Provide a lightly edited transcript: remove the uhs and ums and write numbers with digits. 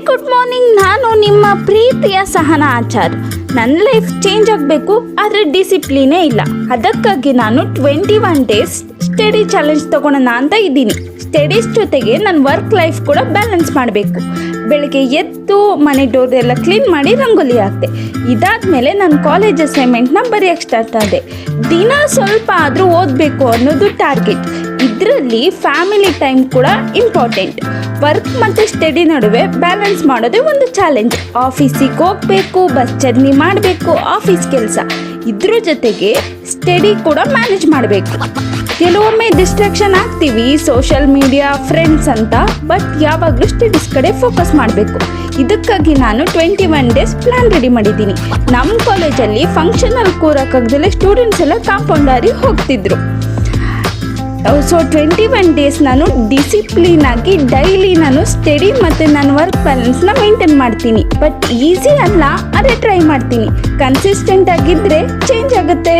Good morning. ನಾನು ನಿಮ್ಮ ಪ್ರೀತಿಯ ಸಹನಾ ಆಚಾರ್. ನನ್ನ ಲೈಫ್ ಚೇಂಜ್ ಆಗಬೇಕು, ಆದರೆ ಡಿಸಿಪ್ಲಿನೇ ಇಲ್ಲ. ಅದಕ್ಕಾಗಿ ನಾನು 21 ಡೇಸ್ ಸ್ಟಡಿ ಚಾಲೆಂಜ್ ತಗೊಳ್ಳೋಣ ಅಂತ ಇದ್ದೀನಿ. ಸ್ಟಡೀಸ್ ಜೊತೆಗೆ ನನ್ನ ವರ್ಕ್ ಲೈಫ್ ಕೂಡ ಬ್ಯಾಲೆನ್ಸ್ ಮಾಡಬೇಕು. ಬೆಳಗ್ಗೆ ಎದ್ದು ಮನೆ ಡೋರ್ ಎಲ್ಲ ಕ್ಲೀನ್ ಮಾಡಿ ರಂಗೋಲಿ ಹಾಕ್ತೆ. ಇದಾದಮೇಲೆ ನಾನು ಕಾಲೇಜ್ ಅಸೈನ್ಮೆಂಟ್ನ ಬರೆಯೋಕ್ಕೆ ಸ್ಟಾರ್ಟ್ ಆದೆ. ದಿನ ಸ್ವಲ್ಪ ಆದರೂ ಓದಬೇಕು ಅನ್ನೋದು ಟಾರ್ಗೆಟ್. ಇದರಲ್ಲಿ ಫ್ಯಾಮಿಲಿ ಟೈಮ್ ಕೂಡ ಇಂಪಾರ್ಟೆಂಟ್. ವರ್ಕ್ ಮತ್ತು ಸ್ಟಡಿ ನಡುವೆ ಬ್ಯಾಲೆನ್ಸ್ ಮಾಡೋದೇ ಒಂದು ಚಾಲೆಂಜ್. ಆಫೀಸಿಗೆ ಹೋಗಬೇಕು, ಬಸ್ ಜರ್ನಿ ಮಾಡಬೇಕು, ಆಫೀಸ್ ಕೆಲಸ, ಇದ್ರ ಜೊತೆಗೆ ಸ್ಟಡಿ ಕೂಡ ಮ್ಯಾನೇಜ್ ಮಾಡಬೇಕು. ಕೆಲವೊಮ್ಮೆ ಡಿಸ್ಟ್ರಾಕ್ಷನ್ ಆಗ್ತೀವಿ, ಸೋಷಿಯಲ್ ಮೀಡಿಯಾ, ಫ್ರೆಂಡ್ಸ್ ಅಂತ. ಬಟ್ ಯಾವಾಗಲೂ ಸ್ಟಡೀಸ್ ಕಡೆ ಫೋಕಸ್ ಮಾಡಬೇಕು. ಇದಕ್ಕಾಗಿ ನಾನು 21 ಡೇಸ್ ಪ್ಲ್ಯಾನ್ ರೆಡಿ ಮಾಡಿದ್ದೀನಿ. ನಮ್ಮ ಕಾಲೇಜಲ್ಲಿ ಫಂಕ್ಷನಲ್ಲಿ ಕೂರೋಕ್ಕಾಗ್ದಲೇ ಸ್ಟೂಡೆಂಟ್ಸ್ ಎಲ್ಲ ಕಾಂಪೌಂಡ್ ಹಾರಿ ಹೋಗ್ತಿದ್ರು. ಸೊ 21 ಡೇಸ್ ನಾನು ಡಿಸಿಪ್ಲಿನ್ ಆಗಿ ಡೈಲಿ ನಾನು ಸ್ಟಡಿ ಮತ್ತು ನನ್ನ ವರ್ಕ್ ಬ್ಯಾಲೆನ್ಸ್ನ ಮೇಂಟೈನ್ ಮಾಡ್ತೀನಿ. ಬಟ್ ಈಸಿ ಅಲ್ಲ, ಅದೇ ಟ್ರೈ ಮಾಡ್ತೀನಿ. ಕನ್ಸಿಸ್ಟೆಂಟ್ ಆಗಿದ್ದರೆ ಚೇಂಜ್ ಆಗುತ್ತೆ.